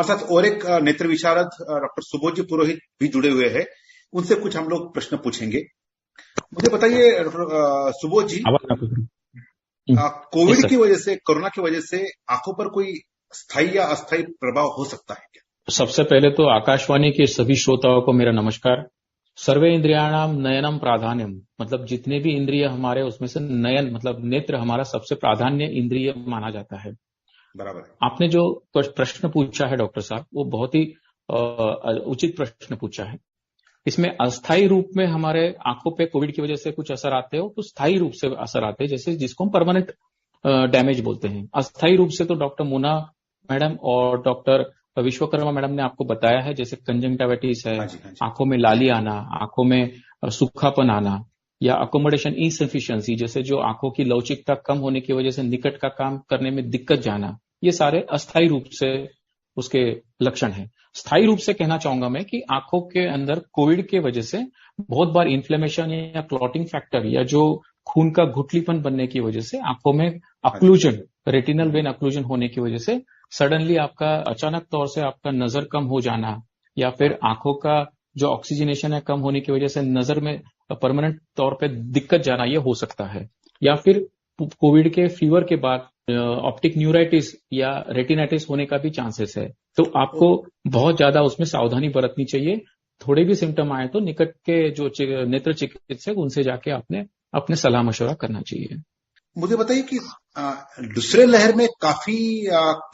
साथ और एक नेत्र विशारद डॉक्टर सुबोध जी पुरोहित भी जुड़े हुए हैं, उनसे कुछ हम लोग प्रश्न पूछेंगे। मुझे बताइए डॉक्टर सुबोध जी, कोविड की वजह से, कोरोना की वजह से आंखों पर कोई स्थायी या अस्थायी प्रभाव हो सकता है क्या? सबसे पहले तो आकाशवाणी के सभी श्रोताओं को मेरा नमस्कार। सर्वे इंद्रियाणाम नयनम प्राधान्यम, मतलब जितने भी इंद्रिय हमारे उसमें से नयन मतलब नेत्र हमारा सबसे प्राधान्य इंद्रिय माना जाता है। बराबर। आपने जो प्रश्न पूछा है डॉक्टर साहब, वो बहुत ही उचित प्रश्न पूछा है। इसमें अस्थायी रूप में हमारे आंखों पे कोविड की वजह से कुछ असर आते हो तो स्थायी रूप से असर आते हैं, जैसे जिसको हम परमानेंट डैमेज बोलते हैं। अस्थायी रूप से तो डॉक्टर मोना मैडम और डॉक्टर विश्वकर्मा मैडम ने आपको बताया है, जैसे कंजंक्टिविटिस है, आंखों में लाली आना, आंखों में सूखापन आना, या अकोमोडेशन इनसफिशिएंसी, जैसे जो आंखों की लवचिकता कम होने की वजह से निकट का काम करने में दिक्कत जाना, ये सारे अस्थायी रूप से उसके लक्षण हैं। स्थायी रूप से कहना चाहूंगा मैं कि आंखों के अंदर कोविड के वजह से बहुत बार इन्फ्लेमेशन या क्लॉटिंग फैक्टर या जो खून का गुठलीपन बनने की वजह से आंखों में अक्लूजन, रेटिनल वेन अक्लूजन होने की वजह से सडनली आपका अचानक तौर से आपका नजर कम हो जाना, या फिर आंखों का जो ऑक्सीजनेशन है कम होने की वजह से नजर में परमानेंट तौर पे दिक्कत जाना, ये हो सकता है। या फिर कोविड के फीवर के बाद ऑप्टिक न्यूराइटिस या रेटिनाइटिस होने का भी चांसेस है। तो आपको बहुत ज्यादा उसमें सावधानी बरतनी चाहिए। थोड़े भी सिम्टम आए तो निकट के जो नेत्र चिकित्सक, उनसे जाके अपने सलाह मशवरा करना चाहिए। मुझे बताइए कि दूसरे लहर में काफी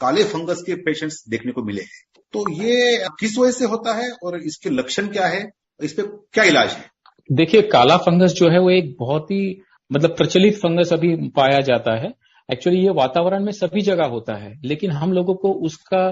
काले फंगस के पेशेंट्स देखने को मिले हैं, तो ये किस वजह से होता है और इसके लक्षण क्या है, इस पे क्या इलाज है? देखिए, काला फंगस जो है वो एक बहुत ही मतलब प्रचलित फंगस अभी पाया जाता है। एक्चुअली ये वातावरण में सभी जगह होता है, लेकिन हम लोगों को उसका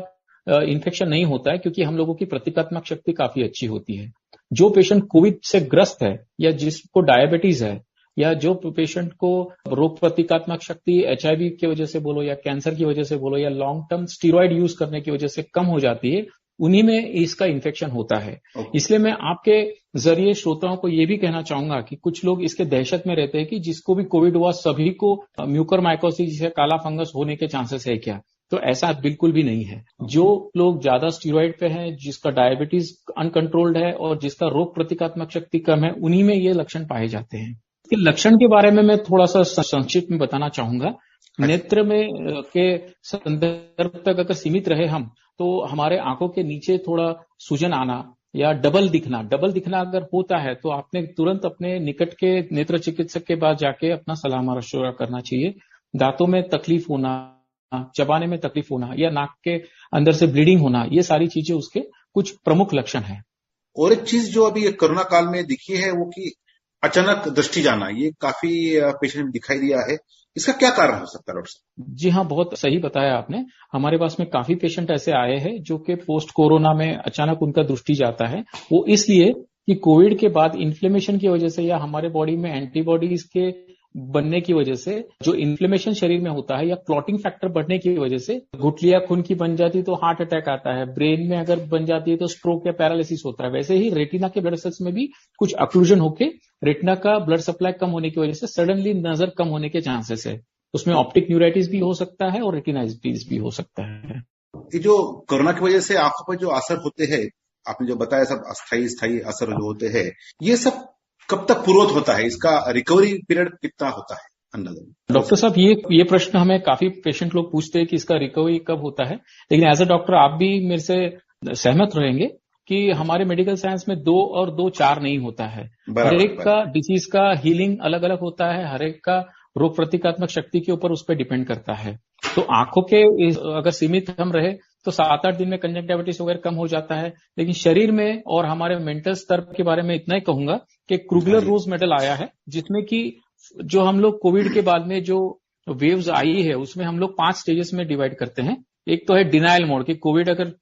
इन्फेक्शन नहीं होता है क्योंकि हम लोगों की प्रतिकात्मक शक्ति काफी अच्छी होती है। जो पेशेंट कोविड से ग्रस्त है या जिसको डायबिटीज है या जो पेशेंट को रोग प्रतिकात्मक शक्ति HIV की वजह से बोलो या कैंसर की वजह से बोलो या लॉन्ग टर्म स्टीरॉयड यूज करने की वजह से कम हो जाती है, उन्हीं में इसका इन्फेक्शन होता है। इसलिए मैं आपके जरिए श्रोताओं को ये भी कहना चाहूंगा कि कुछ लोग इसके दहशत में रहते हैं कि जिसको भी कोविड हुआ सभी को म्यूकरमाइकोसिस या काला फंगस होने के चांसेस है क्या? तो ऐसा बिल्कुल भी नहीं है। जो लोग ज्यादा स्टीरॉयड पे हैं, जिसका डायबिटीज अनकंट्रोल्ड है और जिसका रोग प्रतिकात्मक शक्ति कम है, उन्हीं में ये लक्षण पाए जाते हैं। इसके लक्षण के बारे में मैं थोड़ा सा संक्षिप्त में बताना चाहूंगा। नेत्र में के संदर्भ तक अगर सीमित रहे हम, तो हमारे आंखों के नीचे थोड़ा सूजन आना या डबल दिखना अगर होता है तो आपने तुरंत अपने निकट के नेत्र चिकित्सक के पास जाके अपना सलाह मशवरा करना चाहिए। दांतों में तकलीफ होना, चबाने में तकलीफ होना या नाक के अंदर से ब्लीडिंग होना, ये सारी चीजें उसके कुछ प्रमुख लक्षण हैं। और एक चीज जो अभी कोरोना काल में दिखी है वो कि अचानक दृष्टि जाना, ये काफी पेशेंट में दिखाई दिया है। इसका क्या कारण हो सकता है डॉक्टर साहब? जी हाँ, बहुत सही बताया आपने। हमारे पास में काफी पेशेंट ऐसे आए हैं जो कि पोस्ट कोरोना में अचानक उनका दृष्टि जाता है। वो इसलिए कि कोविड के बाद इन्फ्लेमेशन की वजह से या हमारे बॉडी में एंटीबॉडीज के बनने की वजह से जो इन्फ्लेमेशन शरीर में होता है या क्लॉटिंग फैक्टर बढ़ने की वजह से गुठलियां खून की बन जाती है तो हार्ट अटैक आता है। ब्रेन में अगर बन जाती है तो स्ट्रोक या पैरालिसिस होता है। वैसे ही रेटिना के ब्लड सेल्स में भी कुछ अक्लूजन होके रेटिना का ब्लड सप्लाई कम होने की वजह से सडनली नजर कम होने के चांसेस है। उसमें ऑप्टिक न्यूराइटिस भी हो सकता है और रेटिनाइटिस भी हो सकता है। ये जो कोरोना की वजह से आंखों पर जो असर होते हैं, आपने जो बताया सब अस्थायी असर जो होते हैं, ये सब कब तक पूर्वत होता है? इसका रिकवरी पीरियड कितना होता है अंदाजा? डॉक्टर साहब, ये प्रश्न हमें काफी पेशेंट लोग पूछते हैं कि इसका रिकवरी कब होता है। लेकिन एज अ डॉक्टर आप भी मेरे से सहमत रहेंगे कि हमारे मेडिकल साइंस में 2 और 2 4 नहीं होता है। हर एक का डिसीज का हीलिंग अलग अलग होता है। हर एक का रोग प्रतिकात्मक शक्ति के ऊपर उस पर डिपेंड करता है। तो आंखों के अगर सीमित हम रहे तो 7-8 दिन में कंजक्टिविटिस वगैरह कम हो जाता है। लेकिन शरीर में और हमारे मेंटल स्तर के बारे में इतना ही कहूंगा कि क्रूगलर रोज मेडल आया है, जिसमें कि जो हम लोग कोविड के बाद में जो वेव्स आई है उसमें हम लोग 5 स्टेजेस में डिवाइड करते हैं। एक तो है डिनायल मोड कि कोविड अगर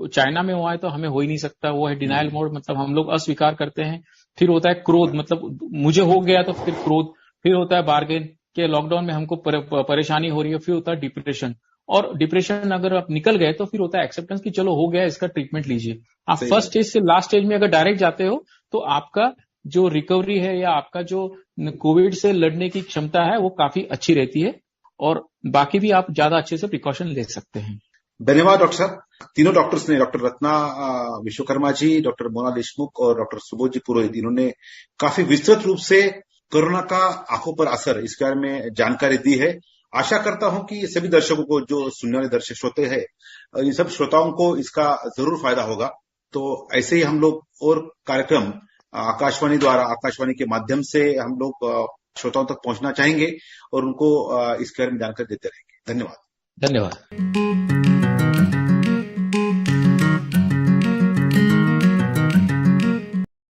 चाइना में हुआ है तो हमें हो ही नहीं सकता, वो है डिनायल मोड, मतलब हम लोग अस्वीकार करते हैं। फिर होता है क्रोध, मतलब मुझे हो गया तो फिर क्रोध। फिर होता है बार्गेन के लॉकडाउन में हमको परेशानी हो रही है। फिर होता है डिप्रेशन, और डिप्रेशन अगर आप निकल गए तो फिर होता है एक्सेप्टेंस कि चलो हो गया, इसका ट्रीटमेंट लीजिए। आप फर्स्ट स्टेज से लास्ट स्टेज में अगर डायरेक्ट जाते हो तो आपका जो रिकवरी है या आपका जो कोविड से लड़ने की क्षमता है वो काफी अच्छी रहती है, और बाकी भी आप ज्यादा अच्छे से प्रिकॉशन ले सकते हैं। धन्यवाद डॉक्टर साहब। तीनों डॉक्टर्स ने, डॉक्टर रत्ना विश्वकर्मा जी, डॉक्टर मोना देशमुख और डॉक्टर सुबोध जी पुरोहित, इन्होंने काफी विस्तृत रूप से कोरोना का आंखों पर असर, इसके बारे में जानकारी दी है। आशा करता हूं कि सभी दर्शकों को, जो सुनने वाले दर्शक श्रोते हैं, इन सब श्रोताओं को इसका जरूर फायदा होगा। तो ऐसे ही हम लोग और कार्यक्रम आकाशवाणी द्वारा, आकाशवाणी के माध्यम से हम लोग श्रोताओं तक पहुंचना चाहेंगे और उनको इसके बारे में जानकारी देते रहेंगे। धन्यवाद। धन्यवाद।